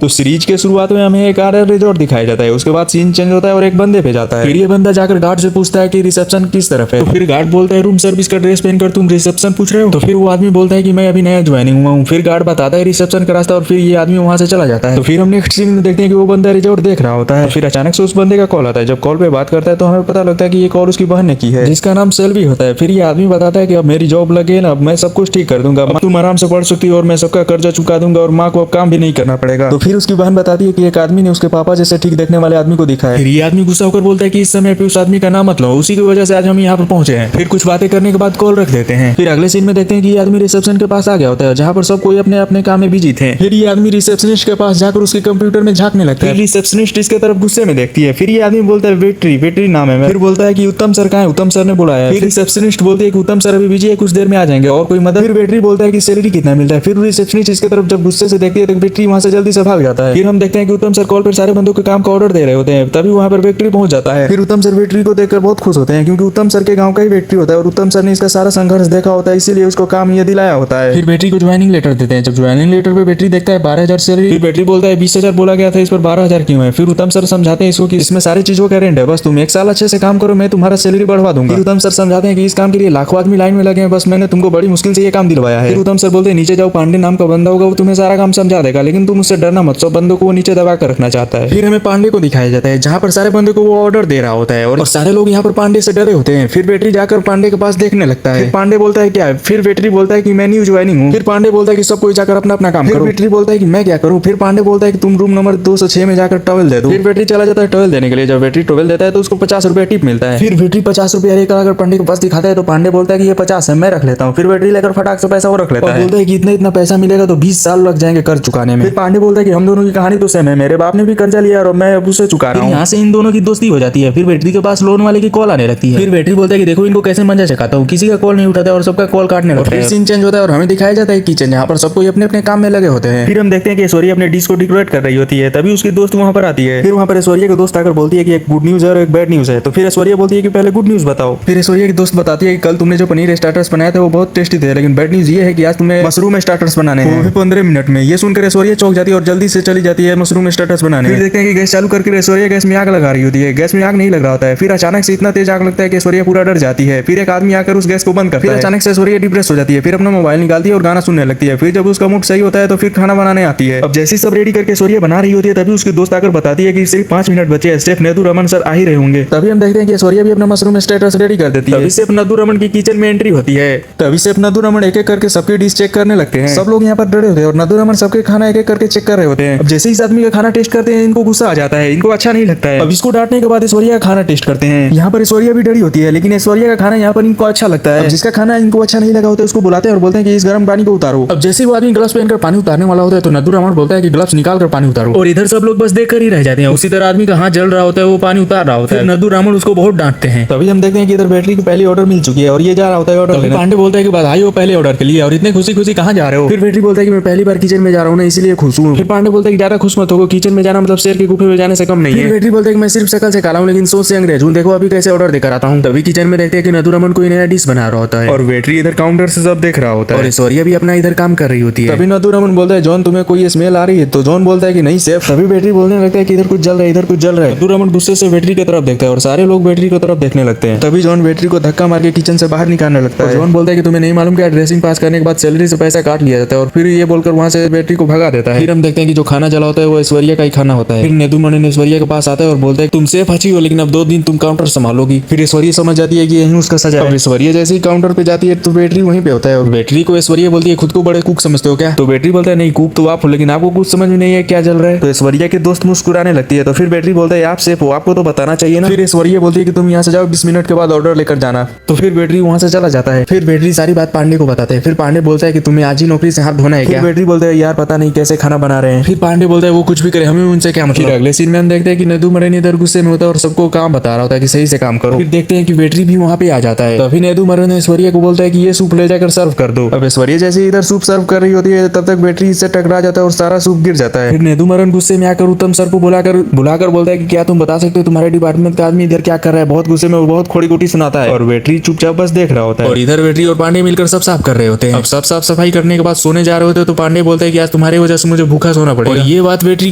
तो सीरीज के शुरुआत में हमें एक आर रिजॉर्ट दिखाया जाता है। उसके बाद सीन चेंज होता है और एक बंदे पे जाता है। फिर ये बंदा जाकर गार्ड से पूछता है कि रिसेप्शन किस तरफ है। तो फिर गार्ड बोलता है रूम सर्विस का ड्रेस पहनकर तुम रिसेप्शन पूछ रहे हो। तो फिर वो आदमी बोलता है कि मैं अभी नया ज्वाइनिंग हुआ हूँ। फिर गार्ड बताता है रिसेप्शन का रास्ता और फिर ये आदमी वहां से चला जाता है। तो फिर हम नेक्स्ट सीन में देखते हैं कि वो बंदा रिजॉर्ट देख रहा होता है। फिर अचानक से उस बंदे का कॉल आता है। जब कॉल पे बात करता है तो हमें पता लगता है कि ये कॉल उसकी बहन ने की है, जिसका नाम सेल्वी होता है। फिर ये आदमी बताता है कि अब मेरी जॉब लगे ना, अब मैं सब कुछ ठीक कर दूंगा, अब तुम आराम से पढ़ सकती हो और मैं सबका कर्जा चुका दूंगा और माँ को अब काम भी नहीं करना पड़ेगा। तो फिर उसकी बहन बताती है कि एक आदमी ने उसके पापा जैसे ठीक देखने वाले आदमी को दिखा है। फिर ये आदमी गुस्सा होकर बोलता है कि इस समय पे उस आदमी का नाम मत लो, उसी की वजह से आज हम यहाँ पर पहुंचे हैं। फिर कुछ बातें करने के बाद कॉल रख देते हैं। फिर अगले सीन में देखते हैं कि ये आदमी रिसेप्शन के पास आ गया होता है, जहाँ पर सब कोई अपने अपने काम में बिजी थे। फिर ये आदमी रिसेप्शनिस्ट के पास जाकर उसके कंप्यूटर में झांकने लगता है। रिसेप्शनिस्ट इसके तरफ गुस्से में देखती है। फिर ये आदमी बोलता है वेटरी नाम है। फिर बोलता है कि उत्तम सर कहाँ है, उत्तम सर ने बुलाया। फिर रिसेप्शनिस्ट बोलती है कि उत्तम सर अभी बिजी है, कुछ देर में आ जाएंगे और कोई मदद। फिर वेटरी बोलता है कि सैलरी कितना मिलता है। फिर रिसेप्शनिस्ट इसके तरफ जब गुस्से से देखती है तो वेटरी वहां से जल्दी से भाग जाता है। फिर हम देखते हैं कि उत्तम सर कॉल पर सारे बंदों के काम का ऑर्डर दे रहे होते हैं। तभी वहां पर वेटरी पहुंच जाता है। फिर उत्तम सर वेटरी को देखकर बहुत खुश होते हैं, क्योंकि उत्तम सर के गांव का ही वेटरी होता है और उत्तम सर ने इसका सारा संघर्ष देखा होता है, इसीलिए उसको काम ये दिलाया होता है। फिर वेटरी को ज्वाइनिंग लेटर देते हैं। जब ज्वाइनिंग लेटर पे वेटरी देखता है 12,000 सैलरी। फिर वेटरी बोलता है 20,000 बोला गया था, इस पर 12,000 क्यों है। फिर उत्तम सर समझाते हैं इसको कि इसमें सारी चीजों का रेंट है, बस तुम एक साल अच्छे से काम करो, मैं तुम्हारा सैलरी बढ़वा दूंगा। फिर उत्तम सर समझाते हैं कि इस काम के लिए लाखों आदमी लाइन में लगे हैं, बस मैंने तुमको बड़ी मुश्किल से ये काम दिलवाया है। फिर उत्तम सर बोलते हैं नीचे जाओ, पांडे नाम का बंदा होगा, वो तुम्हें सारा काम समझा देगा, लेकिन तुम उससे डरना मत, सब बंदों को वो नीचे दबा कर रखना चाहता है। फिर हमें पांडे को दिखाया जाता है, जहाँ पर सारे बंदे को वो ऑर्डर दे रहा होता है और सारे लोग यहाँ पर पांडे से डरे होते हैं। फिर वेटरी जाकर पांडे के पास देखने लगता है। फिर पांडे बोलता है क्या है। फिर वेटरी बोलता है कि मैं न्यू ज्वाइनिंग हूँ। फिर पांडे बोलता है कि सब कोई जाकर अपना अपना काम करो। वेटरी बोलता है कि मैं क्या करूँ। फिर पांडे बोलता है कि तुम रूम नंबर 206 में जाकर टॉवेल दे दो। फिर वेटरी चला जाता है टॉवेल देने के लिए। जब वेटरी टॉवेल देता है तो उसको 50 रुपया टिप मिलता है। फिर वेटरी 50 रुपया लेकर अगर पांडे के पास दिखाता है तो पांडे बोलता है कि ये 50 है, मैं रख लेता हूँ। फिर वेटरी लेकर फटाक से पैसा वो रख लेता है, बोलता है कि इतना पैसा मिलेगा तो 20 साल लग जाएंगे कर्ज चुकाने में। फिर पांडे बोलता है कि हम दोनों की कहानी तो सेम है, मेरे बाप ने भी कर्जा लिया और मैं अब उसे चुका रहा हूँ। यहाँ से इन दोनों की दोस्ती हो जाती है। फिर वेटरी के पास लोन वाले की कॉल आने लगती है। फिर वेटरी बोलता है कि देखो इनको कैसे मंजा चकाता हूँ, किसी का कॉल नहीं उठाता और सबका कॉल काटने लगता है। फिर सीन चेंज होता है और हमें दिखाया जाता है किचन, जहाँ पर सब कोई अपने अपने काम में लगे होते हैं। फिर हम देखते हैं कि ऐश्वर्या अपने डिश को डेकोरेट कर रही होती है, तभी उसकी दोस्त वहाँ पर आती है। फिर वहाँ पर ऐश्वर्या की दोस्त आकर बोलती है कि एक गुड न्यूज है और एक बैड न्यूज है। तो फिर ऐश्वर्या बोलती है कि पहले गुड न्यूज बताओ। फिर ऐश्वर्या की दोस्त बताती है कि कल तुमने जो पनीर स्टार्टर्स बनाए थे वो बहुत टेस्टी थे, लेकिन बैड न्यूज ये है कि आज तुम्हें मशरूम स्टार्टर्स बनाने हैं 15 मिनट में। ये सुनकर ऐश्वर्या चौंक जाती है और जल्दी से चली जाती है मशरूम स्टार्टर्स बनाने। फिर देखते हैं कि गैस चालू करके ऐश्वर्या गैस में आग लगा रही होती है। गैस में आग नहीं लग रहा होता है। फिर अचानक से इतना तेज आग लगता है कि ऐश्वर्या पूरा डर जाती है। फिर एक आदमी आकर उस गैस को बंद करता है। अचानक से ऐश्वर्या डिप्रेस हो जाती है। फिर अपना मोबाइल निकालती है और गाना सुनने लगती है। फिर जब उसका मूड सही होता है तो फिर खाना बनाने आती है। अब जैसे सब रेडी करके ऐश्वर्या बना रही होती है तभी उसकी दोस्त आकर बताती है कि सिर्फ 5 मिनट बचे हैं, शेफ नदू रमन सर आ ही रहे होंगे। तभी हम देखते हैं कि ऐश्वर्या भी अपना मशरूम स्टार्टर्स रेडी कर देती है। तभी शेफ नदू रमन की किचन में एंट्री होती है। तभी शेफ नदू रमन एक एक करके सबकी डिश चेक करने लगते हैं। सब लोग यहाँ पर डरे होते हैं और नदू रमन सबके खाना एक एक करके चेक कर रहे होते हैं। अब जैसे इस आदमी का खाना टेस्ट करते हैं इनको गुस्सा आ जाता है, इनको अच्छा नहीं लगता है। अब इसको डांटने के बाद ऐश्वर्या का खाना टेस्ट करते हैं। यहाँ पर ऐश्वर्या भी डरी होती है, लेकिन ऐश्वर्या का खाना यहाँ पर इनको अच्छा लगता है। जिसका खाना इनको अच्छा नहीं लगा होता है उसको बुलाते हैं और बोलते हैं कि इस गर्म पानी को उतारो। अब जैसे वो आदमी ग्लव्स पहनकर पानी उतारने वाला होता है तो नदू रमन बोलता है कि ग्लव्स निकाल कर पानी उतारो, और इधर सब लोग बस देख कर ही रह जाते हैं। उसी तरह आदमी का हाथ जल रहा होता है, वो पानी उतार रहा होता है। नदू रमन उसको बहुत डांटते हैं। तभी हम देखते हैं कि इधर बैटरी की पहली ऑर्डर मिल चुकी है और ये जा रहा होता है ऑर्डर लेने। पांडे बोलता है कि बधाई हो पहले ऑर्डर के लिए, और इतने खुशी खुशी कहाँ जा रहे हो। फिर बैटरी बोलता है कि मैं पहली बार किचन में जा रहा हूँ ना, इसलिए खुश हूँ। फिर पांडे बोलता है कि ज्यादा खुश मत हो, किचन में जाना मतलब शेर के गुफे में जाने से कम नहीं है। बैटरी बोलता है कि मैं सिर्फ शकल से काला हूँ लेकिन सोच से अंग्रेज हूँ, देखो अभी कैसे ऑर्डर देकर आता हूँ। तभी किचन में देखते हैं कि नदू रमन कोई नया डिश बना रहा होता है और बैटरी इधर काउंटर से सब देख रहा होता है और ऐश्वर्या भी अपना इधर काम कर रही होती है। तभी नदू रमन बोलता है जॉन तुम्हें कोई स्मेल आ रही है, तो जॉन बोलता है कि नहीं शेफ। तभी बैटरी बोलने लगता है कि इधर कुछ जल रहा है, इधर कुछ जल रहा है। नदू रमन गुस्से से बैटरी की तरफ देखता है और सारे लोग बैटरी की तरफ देखने लगते हैं। तभी जॉन बैटरी को धक्का मार के किचन से बाहर निकालने लगता है। जॉन बोलता है कि तुम्हें नहीं मालूम क्या ड्रेसिंग पास करने के बाद सैलरी से पैसा काट लिया जाता है, और फिर ये बोलकर वहां से बैटरी को भगा देता है। फिर हम देखते हैं कि जो खाना जला होता है वो ऐश्वर्या का ही खाना होता है। फिर नदू रमन ऐश्वर्या के पास आता है और बोलता है तुम सेफ अच्छी हो, लेकिन अब 2 दिन तुम काउंटर संभालोगी। फिर ऐश्वर्या समझ जाती है कि यही उसका सजा है। ऐश्वर्या जैसे ही काउंटर पे जाती है तो बैटरी वहीं पे होता है और बैटरी को ऐश्वर्या बोलती है खुद को बड़े कुक समझते हो क्या। तो बैटरी बोलता है नहीं कुक तो आप हो, लेकिन आपको कुछ समझ में नहीं है क्या चल रहा है। तो ऐश्वर्या के दोस्त मुस्कुराने लगती है। तो फिर बैटरी बोलता है आप सेफ हो, आपको तो बताना चाहिए ना। फिर ऐश्वर्या बोलती है कि तुम यहाँ से जाओ, 20 मिनट के बाद ऑर्डर लेकर जाना। तो फिर बैटरी वहां से चला जाता है। फिर बैटरी सारी बात पांडे को बताते हैं। फिर पांडे बोलता है कि तुम्हें आज ही नौकरी से हाथ धोना है क्या। बैटरी बोलता है यार पता नहीं कैसे खाना बना रहे हैं। फिर पांडे बोलता है वो कुछ भी करे, हमें उनसे क्या मतलब। अगले सीन में हम देखते हैं कि नदू मरन इधर गुस्से में होता है और सबको काम बता रहा होता है कि सही से काम करो। फिर देखते हैं कि बैटरी भी वहाँ पे आ जाता है। तभी नदू मरन ऐश्वर्या को बोलता है कि ये सूप ले जाकर सर्व कर दो। अब ऐश्वर्या जैसे इधर सूप सर्व कर रही होती है तब तक बैटरी इससे टकरा जाता है और सारा सूप गिर जाता है। फिर नदू मरन गुस्से में आकर उत्तम सर को बुलाकर बोलता है कि क्या तुम बता सकते हो तुम्हारे डिपार्टमेंट का आदमी इधर क्या कर रहा है। बहुत गुस्से में बहुत खोड़ी गोटी सुनाता है और बैटरी चुपचाप बस देख रहा होता है। और इधर बैटरी और पांडे मिलकर सब साफ कर रहे होते हैं। अब सब साफ सफाई करने के बाद सोने जा रहे होते हैं तो पांडे बोलता है कि आज तुम्हारी वजह से मुझे भूखा सोना होना पड़ेगा। और ये बात वेटरी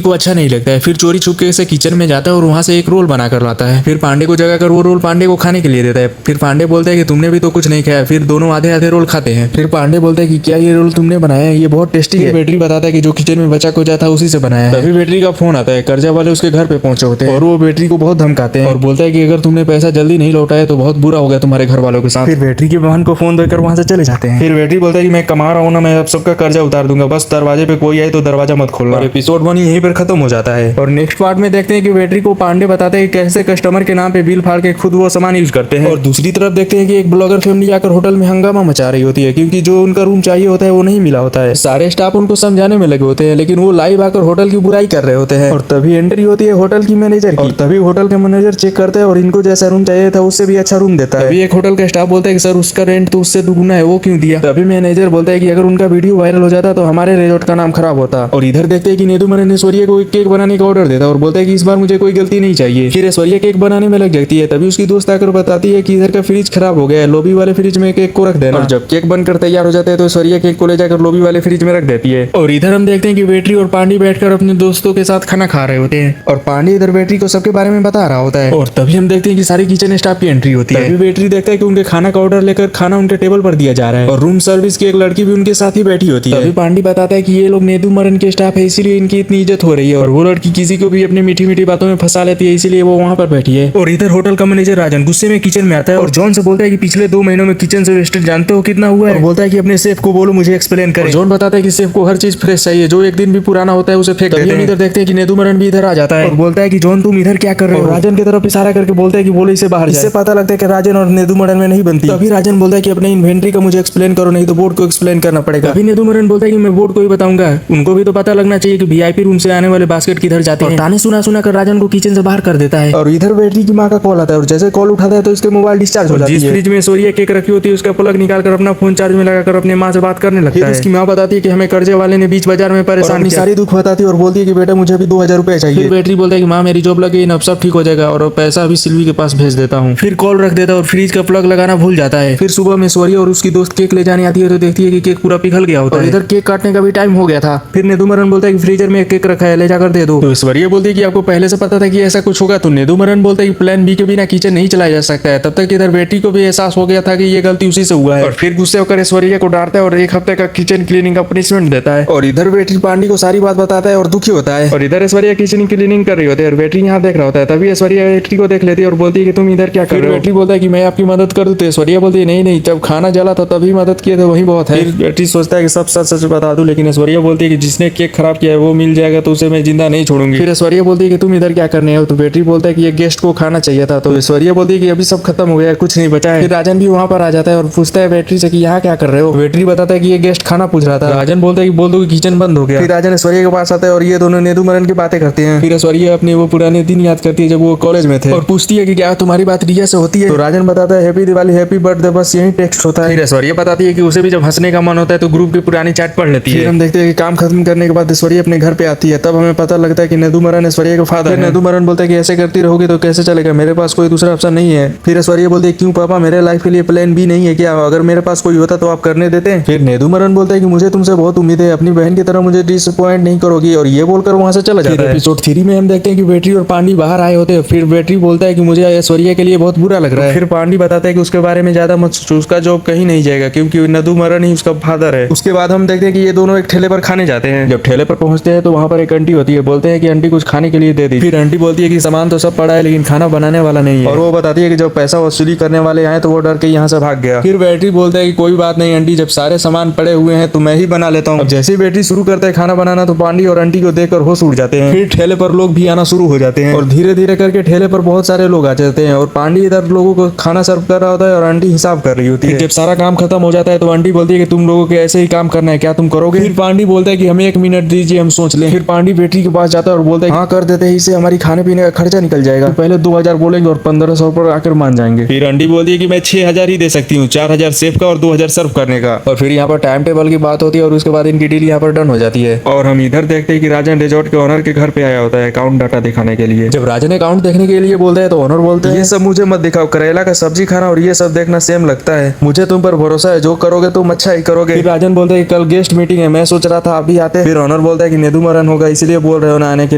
को अच्छा नहीं लगता है। फिर चोरी छुपके से किचन में जाता है और वहाँ से एक रोल बना कर लाता है। फिर पांडे को जगाकर वो रोल पांडे को खाने के लिए देता है। फिर पांडे बोलता है कि तुमने भी तो कुछ नहीं खाया। फिर दोनों आधे आधे रोल खाते हैं। फिर पांडे बोलता है कि क्या ये रोल तुमने बनाया है, ये बहुत टेस्टी है। वेटरी बताता है कि जो किचन में बचा कुचा था उसी से बनाया है। तभी वेटरी का फोन आता है। कर्जा वाले उसके घर पे पहुंचे होते हैं और वो वेटरी को बहुत धमकाते हैं और बोलता है कि अगर तुमने पैसा जल्दी नहीं लौटाया तो बहुत बुरा होगा तुम्हारे घर वालों के साथ। फिर वेटरी की बहन को फोन देकर वहां से चले जाते हैं। फिर वेटरी बोलता है कि मैं कमा रहा हूँ ना, मैं अब सबका कर्जा उतार दूंगा, बस दरवाजे पे कोई आए तो दरवाजा मत खोलना। और एपिसोड 1 यहीं पर खत्म हो जाता है। और नेक्स्ट पार्ट में देखते हैं कि वेटरी को पांडे बताते हैं कि कैसे कस्टमर के नाम पे बिल फाड़ के खुद वो सामान यूज करते हैं। और दूसरी तरफ देखते हैं कि एक ब्लॉगर फैमिली आकर होटल में हंगामा मचा रही होती है क्योंकि जो उनका रूम चाहिए होता है वो नहीं मिला होता है। सारे स्टाफ उनको समझाने में लगे होते हैं लेकिन वो लाइव आकर होटल की बुराई कर रहे होते हैं। और तभी एंट्री होती है होटल की मैनेजर की। और तभी होटल का मैनेजर चेक करता है और इनको जैसा रूम चाहिए था उससे भी अच्छा रूम देता है। तभी एक होटल का स्टाफ बोलता है कि सर उसका रेंट तो उससे दुगुना है, वो क्यों दिया। तभी मैनेजर बोलता है कि अगर उनका वीडियो वायरल हो जाता तो हमारे रिजॉर्ट का नाम खराब होता। और इधर देखते हैं कि नेदुमरन ऐश्वर्या को एक केक बनाने का ऑर्डर देता है और बोलता है कि इस बार मुझे कोई गलती नहीं चाहिए। फिर ऐश्वर्या केक बनाने में लग जाती है। तभी उसकी दोस्त आकर बताती है कि इधर का फ्रिज खराब हो गया है, लॉबी वाले फ्रिज में केक को रख देना। और जब केक बनकर तैयार हो जाता है तो ऐश्वर्या केक को ले जाकर लॉबी वाले फ्रिज में रख देती है। और इधर हम देखते हैं कि वेटरी और पांडे बैठकर अपने दोस्तों के साथ खाना खा रहे होते हैं और पांडे इधर वेटरी को सबके बारे में बता रहा होता है। और तभी हम देखते हैं कि सारी किचन स्टाफ की एंट्री होती है। तभी वेटरी देखता है कि उनके खाना का ऑर्डर लेकर खाना उनके टेबल पर दिया जा रहा है और रूम सर्विस की एक लड़की भी उनके साथ ही बैठी होती है। तभी पांडे बताता है कि ये लोग नेदुमरन के स्टाफ है इसीलिए इनकी इतनी इज्जत हो रही है और वो लड़की किसी को भी अपनी मीठी मीठी बातों में फंसा लेती है इसीलिए वो वहाँ पर बैठी है। और इधर होटल का मैनेजर राजन गुस्से में किचन में आता है और जॉन से बोलता है कि पिछले 2 महीनों में किचन से वेस्टेज जानते हो कितना हुआ है। और बोलता है कि अपने शेफ को बोलो मुझे एक्सप्लेन करे। जॉन बताता है कि शेफ को हर चीज फ्रेश चाहिए, जो एक दिन भी पुराना होता है उसे फेंक देते हैं। इधर देखते हैं कि नेदुमरन भी इधर आ जाता है और बोलता है कि जॉन तुम इधर क्या कर रहे हो। राजन की तरफ इशारा करके बोलता है कि बोलो इसे बाहर। इससे पता लगता है कि राजन और नेदुमरन में नहीं बनती। तभी राजन बोलता है कि अपने इन्वेंट्री का मुझे एक्सप्लेन करो नहीं तो बोर्ड को एक्सप्लेन करना पड़ेगा। अभी नेदुमरन बोलता है कि मैं बोर्ड को ही बताऊंगा, उनको भी तो पता लगना चाहिए कि वीआईपी रूम से आने वाले बास्केट किधर जाते हैं। ताने सुना कर राजन को किचन से बाहर कर देता है। और इधर वेटरी की माँ का कॉल आता है और जैसे कॉल उठाता है तो इसके मोबाइल डिस्चार्ज हो जाती है। जिस फ्रिज में ऐश्वर्या केक रखी होती है उसका प्लग निकालकर अपना फोन चार्ज में लगाकर अपने माँ से बात करने लगता है। इसकी माँ बताती है कि हमें कर्जे वाले ने बीच बाजार में परेशानी सारी दुख बताती है और बोलती है कि बेटा मुझे अभी 2000 रुपए चाहिए। फिर वेटरी बोलता है कि माँ मेरी जॉब लगी अब सब ठीक हो जाएगा और पैसा अभी सिल्वी के पास भेज देता हूँ। फिर कॉल रख देता है और फ्रिज का प्लग लगाना भूल जाता है। फिर सुबह में ऐश्वर्या और उसकी दोस्त केक ले जाने आती है तो देखती है कि केक पूरा पिघल गया होता है। इधर केक काटने का भी टाइम हो गया था। फिर नेदुमरन बोलता है कि फ्रीजर में एक केक रखा है ले जाकर दे दो। तो ऐश्वर्या बोलती है कि आपको पहले से पता था कि ऐसा कुछ होगा। तो नेदुमरन बोलता है कि प्लान बी के बिना किचन नहीं चलाया जा सकता है। तब तक इधर बेटी को भी एहसास हो गया था कि ये गलती उसी से हुआ है और फिर गुस्से होकर ऐश्वर्या को डांटता है और 1 हफ्ते का किचन क्लीनिंग का पनिशमेंट देता है। और इधर बेटी पांडे को सारी बात बताता है और दुखी होता है। और इधर ऐश्वर्या किचन क्लीनिंग कर रही होती है और बेटी यहाँ देख रहा होता है। तभी ऐश्वर्या बेटी को देख लेती है और बोलती है कि तुम इधर क्या कर रहे हो। बेटी बोलता है कि मैं आपकी मदद कर दूं। तो ऐश्वर्या बोलती है नहीं जब खाना जला था तभी मदद किए थे वही बहुत है। फिर बेटी सोचता है कि सब सच सच बता दूं लेकिन ऐश्वर्या बोलती है कि जिसने केक खराब किया है वो मिल जाएगा तो उसे मैं जिंदा नहीं छोड़ूंगी। फिर ऐश्वर्या बोलती है कि तुम इधर क्या करने हो। तो बेटी बोलता है कि ये गेस्ट को खाना चाहिए था। तो ऐश्वर्या बोलती है कि अभी सब खत्म हो गया है कुछ नहीं बचा है। फिर राजन भी वहाँ पर आ जाता है और पूछता है बेटी से कि यहाँ क्या कर रहे हो। बेटी बताता है कि ये गेस्ट खाना पूछ रहा था। राजन बोलता है कि बोल दो कि किचन बंद हो गया। फिर राजन ऐश्वर्या के पास आता है और ये दोनों नेदुमरन की बातें करते हैं। फिर ऐश्वर्या अपने वो पुराने दिन याद करती है जब वो कॉलेज में थे और पूछती है कि क्या तुम्हारी बात रिया से होती है। तो राजन बताता है हैप्पी दिवाली हैप्पी बर्थडे बस यही टेक्स्ट होता है। फिर ऐश्वर्या बताती है कि उसे भी जब हंसने का मन होता है तो ग्रुप की पुरानी चैट पढ़ लेती है। फिर हम देखते हैं कि काम खत्म करने के बाद ऐश्वर्या अपने घर पे आती है। तब हमें पता लगता है कि नेदुमरन ऐश्वर्या के फादर है। नेदुमरन बोलता है कि ऐसे करती रहोगी तो कैसे चलेगा, मेरे पास कोई दूसरा ऑप्शन नहीं है। फिर ऐश्वर्या बोलती है क्यों पापा मेरे लाइफ के लिए प्लान बी नहीं है क्या, अगर मेरे पास कोई होता तो आप करने देते। फिर नेदुमरन बोलता है कि मुझे तुमसे बहुत उम्मीद है, अपनी बहन की तरह मुझे डिसअपॉइंट नहीं करोगी और ये बोलकर वहां से चला जाता है। एपिसोड 3 में हम देखते हैं कि वेटरी और पांडे बाहर आए होते हैं। फिर वेटरी बोलता है कि मुझे ऐश्वर्या के लिए बहुत बुरा लग रहा है। फिर पांडे बताता है कि उसके बारे में ज्यादा मत सोचो, उसका जॉब कहीं नहीं जाएगा क्योंकि नेदुमरन ही उसका फादर है। उसके बाद हम देखते हैं कि ये दोनों एक ठेले पर खाने जाते हैं। जब ठेले पर पहुंचते हैं तो वहाँ पर एक आंटी होती है। बोलते हैं कि आंटी कुछ खाने के लिए दे दी। फिर आंटी बोलती है कि सामान तो सब पड़ा है लेकिन खाना बनाने वाला नहीं है और वो बताती है कि जब पैसा वसूली करने वाले आए तो वो डर के यहाँ से भाग गया। फिर वेटरी बोलता है कि कोई बात नहीं आंटी, जब सारे सामान पड़े हुए हैं तो मैं ही बना लेता हूँ। अब जैसे ही वेटरी शुरू करता है खाना बनाना तो पांडे और आंटी को देखकर होश उड़ जाते हैं। फिर ठेले पर लोग भी आना शुरू हो जाते हैं और धीरे धीरे करके ठेले पर बहुत सारे लोग आ जाते हैं और पांडे इधर लोगों को खाना सर्व कर रहा होता है और आंटी हिसाब कर रही होती है। जब सारा काम खत्म हो जाता है तो आंटी बोलती है कि तुम लोगों के ऐसे ही काम करना है, क्या तुम करोगे। फिर पांडे बोलता है कि हमें 1 मिनट दीजिए हम सोच लें। फिर पांडे वेटरी के पास जाता है और बोलता है हाँ कर देते हैं, इससे हमारी खाने पीने का खर्चा निकल जाएगा। तो पहले 2000 बोलेंगे और 1500 पर आकर मान जाएंगे। फिर आंटी बोलती है कि मैं 6000 ही दे सकती हूँ, 4000 सेफ का और 2000 सर्व करने का। और फिर यहाँ पर टाइम टेबल की बात होती है और उसके बाद इनकी डील यहाँ पर डन हो जाती है। और हम इधर देखते हैं कि राजन रिजॉर्ट के ओनर के घर पे आया होता है अकाउंट डाटा दिखाने के लिए। जब राजन अकाउंट देखने के लिए बोलता है तो ओनर बोलते हैं ये सब मुझे मत दिखाओ, करेला का सब्जी खाना और ये सब देखना सेम लगता है, मुझे तुम पर भरोसा है, जो करोगे तुम अच्छा ही करोगे। फिर राजन बोलते हैं कल गेस्ट मीटिंग है, मैं सोच रहा था आप भी आते। फिर ओनर बोलता है कि नेदुमरन होगा इसलिए बोल रहे हो ना आने के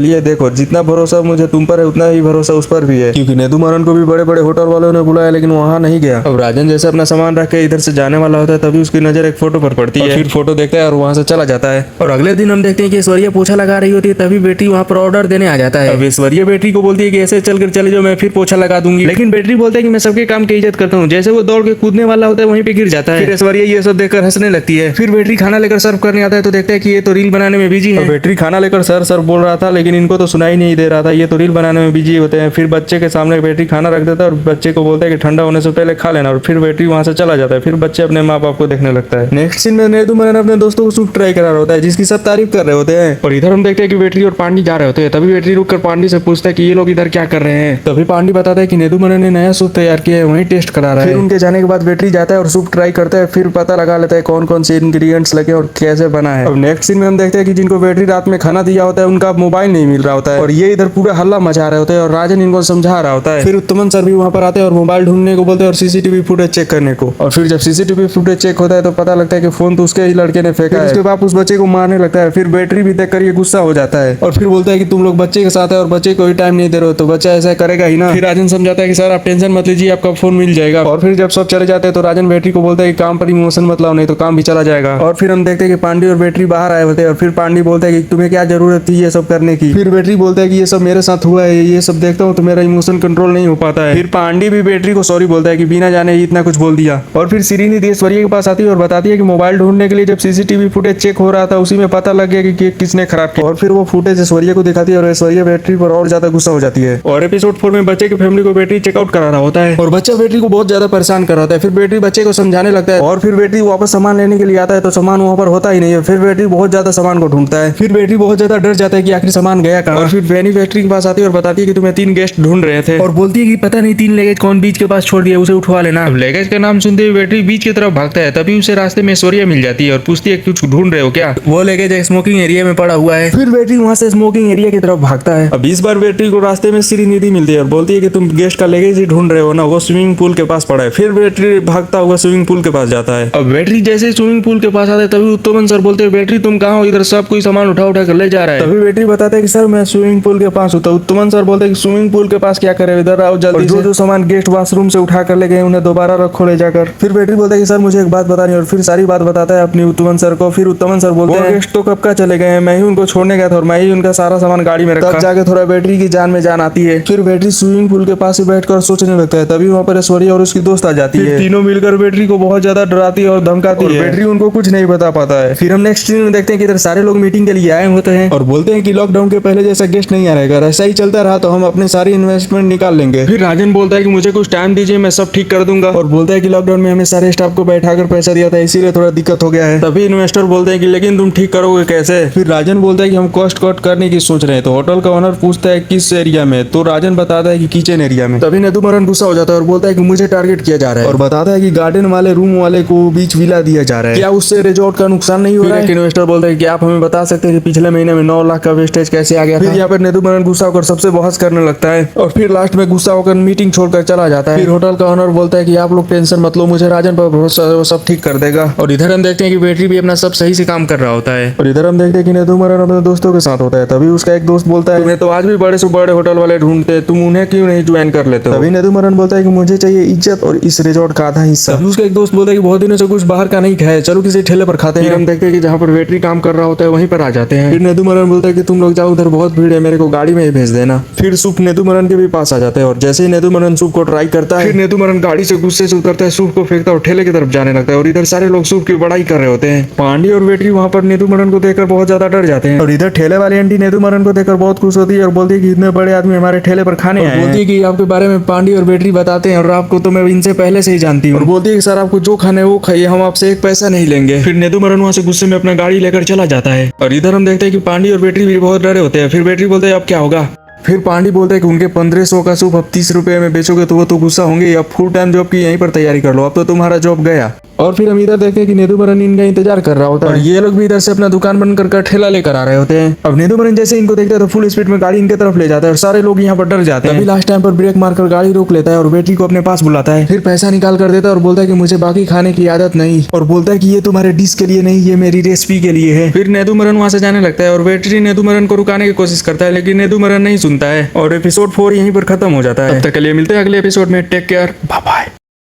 लिए, देखो जितना भरोसा मुझे तुम पर है उतना ही भरोसा उस पर भी है, क्योंकि नेदुमरन को भी बड़े बड़े होटल वालों ने बुलाया लेकिन वहाँ नहीं गया। अब राजन जैसे अपना सामान रख के इधर से जाने वाला होता है तभी उसकी नजर एक फोटो पर पड़ती है, फिर फोटो देखता है और वहाँ से चला जाता है। और अगले दिन हम देखते हैं कि ऐश्वर्या पोछा लगा रही होती है, तभी बेटी वहाँ पर ऑर्डर देने आ जाता है। अब ऐश्वर्या बेटी को बोलती है कि ऐसे चल कर चले जाओ, मैं फिर पोछा लगा दूंगी, लेकिन बेटी बोलता है कि मैं सबके काम की इज्जत करता हूँ। जैसे वो दौड़ के कूदने वाला होता है वहीं पे गिर जाता है। फिर ऐश्वर्या ये सब देखकर हंसने लगती है। फिर बेटी खाना लेकर सर्व करने आता है तो देखता है कि ये तो रील बनाने में बिजी है। बेटी खाना लेकर सर बोल रहा था लेकिन इनको तो सुनाई नहीं दे रहा था, ये तो रील बनाने में बिजी होते हैं। फिर बच्चे के सामने बेटी खाना रख देता है और बच्चे को बोलता है कि ठंडा होने से पहले खा लेना, और फिर बेटी वहाँ से चला जाता है। फिर बच्चे अपने माँ बाप को देखने लगता है। नेक्स्ट सीन में नेदुमरन अपने दोस्तों को सूप ट्राई करा रहा होता है जिसकी सब तारीफ कर रहे होते हैं, और इधर हम देखते हैं कि बेटी और पांडी जा रहे होते हैं। तभी बेटी रुककर पांडी से पूछता है कि ये लोग इधर क्या कर रहे हैं। तभी पांडी बताता है कि नेदुमरन ने नया सूप तैयार किया है, वही टेस्ट करा रहा है। फिर उनके जाने के बाद बेटी जाता है और सूप ट्राई करता है, फिर पता लगा लेता है कौन कौन से इंग्रेडिएंट्स लगे और कैसे बना है। अब नेक्स्ट सीन में हम देखते हैं कि जिनको बेटी रात में खाना दिया होता है उनका मोबाइल नहीं मिल रहा होता है, और ये इधर पूरा हल्ला मचा रहे होते हैं और राजन इनको समझा रहा होता है। फिर उत्तमन सर भी वहाँ पर आते हैं और मोबाइल ढूंढने को बोलते हैं और सीसीटीवी फुटेज चेक करने को। और फिर जब सीसीटीवी फुटेज चेक होता है तो पता लगता है कि फोन तो उसके ही लड़के ने फेंका है। उसके बाद उस बच्चे को मारने लगता है। फिर बैटरी भी देखकर ये गुस्सा हो जाता है और फिर बोलता है कि तुम लोग बच्चे के साथ है और बच्चे को ही टाइम नहीं दे रहे हो तो बच्चा ऐसा करेगा ही ना। फिर राजन समझाता है कि सर आप टेंशन मत लीजिए, आपका फोन मिल जाएगा। और फिर जब सब चले जाते हैं तो राजन बैटरी को बोलता है कि काम पर इमोशन मत लाओ नहीं तो काम भी चला जाएगा। और फिर हम देखते हैं कि पांडी और बैटरी बाहर आए होते हैं और फिर पांडी बोलता है कि तुम्हें क्या जरूरत थी ये सब करने की। फिर बैटरी बोलता है कि ये सब मेरे साथ हुआ है, ये सब देखता हूँ तो मेरा इमोशन कंट्रोल नहीं हो पाता है। फिर पांडी भी बैटरी को सॉरी बोलता है कि बिना जाने ही इतना कुछ बोल दिया। और फिर श्रीनिधि ऐश्वर्या के पास आती है और बताती है कि मोबाइल ढूंढने के लिए जब सीसीटीवी फुटेज चेक हो रहा था उसी में पता लग गया कि किसने खराब किया। और फिर वो फुटेज ऐश्वर्या को दिखाती है और ऐश्वर्या बैटरी पर और ज्यादा गुस्सा हो जाती है। और एपिसोड 4 में बच्चे की फैमिली को बैटरी चेकआउट करा रहा होता है और बच्चा बैटरी को बहुत ज्यादा परेशान कर रहा होता है। फिर बैटरी बच्चे को समझाने लगता है और फिर बैटरी वापस सामान लेने के लिए आता है तो सामान वहाँ पर होता ही नहीं है। फिर बैटरी बहुत ज्यादा सामान को ढूंढता है। फिर बैटरी बहुत ज्यादा डर जाता है कि आखिर सामान गया कहाँ। और फिर वैनी बैटरी के पास आती है और बताती है कि तुम्हें 3 गेस्ट ढूंढ रहे थे और बोलती है कि पता नहीं 3 लगेज कौन बीच के पास छोड़ दिया, उसे उठवा लेना। अब लगेज का नाम सुनते हुए बैटरी बीच की तरफ भागता है। तभी उसे रास्ते में ऐश्वर्या मिल जाती है और पूछती है कुछ ढूंढ रहे हो क्या। वो लगेज स्मोकिंग एरिया में पड़ा हुआ है। फिर बैटरी वहाँ से स्मोकिंग एरिया की तरफ भागता है। अब इस बार बैटरी को रास्ते में श्रीनिधि मिलती है और बोलती है कि तुम गेस्ट का लगेज ही ढूंढ रहे हो ना, वो स्विमिंग पूल के पास पड़ा है। फिर बैटरी भागता हुआ स्विमिंग पूल के पास जाता है। अब बैटरी जैसे ही स्विमिंग पूल के पास आता है तभी उत्तमन सर बोलते हैं बैटरी तुम कहाँ हो, इधर सब कोई सामान उठा कर ले जा रहा है। तभी बैटरी बताता है कि सर मैं स्विमिंग पूल के पास हूँ। तो उत्तमन सर बोलते हैं कि स्विमिंग पूल के पास क्या करे, इधर आओ जल्दी। जो सामान गेस्ट वॉशरूम से उठा कर ले गए उन्हें दोबारा रखो ले जाकर। फिर बैटरी बोलता है कि सर मुझे एक बात बतानी, और फिर सारी बात बताता है अपनी उत्तमन सर को। फिर उत्तमन सर बोलते हैं गेस्ट तो कब का चले गए हैं, मैं ही उनको छोड़ने गया था और मैं ही उनका सारा सामान गाड़ी में रखा। तब जाके थोड़ा बैटरी की जान में जान आती है। फिर बैटरी स्विमिंग पूल के पास ही बैठकर सोचने लगता है। तभी वहाँ पर ऐश्वर्या और उसकी दोस्त आ जाती है। तीनों मिलकर बैटरी को बहुत ज्यादा डराती है और धमकाती है। बैटरी उनको कुछ नहीं बता पाता है। फिर हम नेक्स्ट सीन में देखते हैं कि इधर सारे लोग मीटिंग के लिए आए होते हैं और बोलते हैं कि लॉकडाउन के पहले जैसा गेस्ट नहीं आ रहेगा, ऐसा ही चलता रहा तो हम अपने सारी इन्वेस्टमेंट निकाल लेंगे। फिर राजन बोलता है कि मुझे कुछ टाइम दीजिए, मैं सब ठीक कर दूंगा। और बोलता है कि लॉकडाउन में हमें सारे स्टाफ को बैठाकर पैसा दिया था इसीलिए थोड़ा दिक्कत हो गया है। तभी इन्वेस्टर बोलते हैं कि लेकिन तुम ठीक करोगे कैसे। फिर राजन बोलता है कि हम कॉस्ट कट करने की सोच रहे हैं। तो होटल का ओनर पूछता है किस एरिया में, तो राजन बताता है कि किचन एरिया में। तभी नेदुमरन गुस्सा हो जाता है और बोलता है कि मुझे टारगेट किया जा रहा है और बताता है कि गार्डन वाले रूम वाले को बीच विला दिया जा रहा है, क्या उससे रिजॉर्ट का नुकसान नहीं हो रहा है। इन्वेस्टर बोलता है कि आप हमें बता सकते हैं कि पिछले महीने में 9 लाख का वेस्टेज कैसे आ गया। फिर यहाँ पर नेदुमरन गुस्सा होकर सबसे बहस करने लगता है और फिर लास्ट में गुस्सा होकर मीटिंग छोड़कर चला जाता है। फिर होटल का ओनर बोलता है कि आप लोग टेंशन मत लो, मुझे राजन पर भरोसा है, वो सब ठीक कर देगा। और इधर हम देखते हैं कि बैटरी भी अपना सब सही से काम कर रहा होता है। और इधर हम देखते हैं कि नेदुमरन अपने दोस्तों के साथ होता है। तभी उसका एक दोस्त बोलता है तुम्हें तो आज भी बड़े से बड़े होटल वाले ढूंढते हैं, तुम उन्हें क्यों नहीं ज्वाइन कर लेते हो। तभी नेदुमरन बोलता है कि मुझे चाहिए इज्जत और इस रिजॉर्ट का आधा हिस्सा। तभी उसका एक दोस्त बोलता है कि बहुत दिनों से कुछ बाहर का नहीं खाया, चलो किसी ठेले पर खाते हैं। हम देखते हैं कि जहाँ पर बैटरी काम कर रहा होता है वहीं पर आ जाते हैं। फिर नेदुमरन बोलता है कि तुम लोग जाओ, उधर बहुत भीड़ है, मेरे को गाड़ी में ही भेज देना। फिर सूप नेदुमरन के भी पास आ जाता है और जैसे ही नेदुमरन सूप को ट्राई करता है फिर नेदुमरन गाड़ी से गुस्से से उतरता है, सूप को फेंकता है और ठेले की तरफ जाने लगता है। और इधर सारे लोग सूप की बड़ाई कर रहे होते हैं। पांडी और बैटरी वहाँ पर नेदुमरन को देखकर बहुत ज्यादा डर जाते हैं। और इधर ठेले वाली आंटी नेदुमरन को देखकर बहुत खुश होती है और बोलती है कि इतने बड़े आदमी हमारे ठेले पर खाने आए हैं। बोलती है कि आपके बारे में पांडी और बैटरी बताते हैं और आपको तो मैं इनसे पहले से ही जानती हूँ। और बोलती है कि सर आपको जो खाना है वो खाइए, हम आपसे एक पैसा नहीं लेंगे। फिर नेदुमरन वहाँ से गुस्से में अपना गाड़ी लेकर चला जाता है। और इधर हम देखते हैं कि पांडी और बैटरी भी बहुत डरे होते हैं। फिर बैटरी बोलते हैं अब क्या होगा। फिर पांडी बोलता है कि उनके 1500 का सूप अब 30 रुपए में बेचोगे तो वो तो गुस्सा होंगे, अब फुल टाइम जॉब की यहीं पर तैयारी कर लो, अब तो तुम्हारा जॉब गया। और फिर हम इधर देखें कि नेदुमरन इनका इंतजार कर रहा होता है और ये लोग भी इधर से अपना दुकान बंद कर ठेला लेकर आ रहे होते हैं। अब नेदुमरन जैसे इनको देखता है तो फुल स्पीड में गाड़ी इनके तरफ ले जाता है और सारे लोग यहाँ पर डर जाते हैं। अभी लास्ट टाइम पर ब्रेक मारकर गाड़ी रोक लेता है और बेटी को अपने पास बुलाता है, फिर पैसा निकाल कर देता है और बोलता है कि मुझे बाकी खाने की आदत नहीं, और बोलता है कि ये तुम्हारे डिश के लिए नहीं, ये मेरी रेसिपी के लिए है। फिर नेदुमरन वहां से जाने लगता है और वेटरी नेदुमरन को रुकाने की कोशिश करता है, लेकिन नेदुमरन नहीं सुनता है और एपिसोड 4 यहीं पर खत्म हो जाता है। तब तक के लिए मिलते हैं अगले एपिसोड में। Take care, bye bye.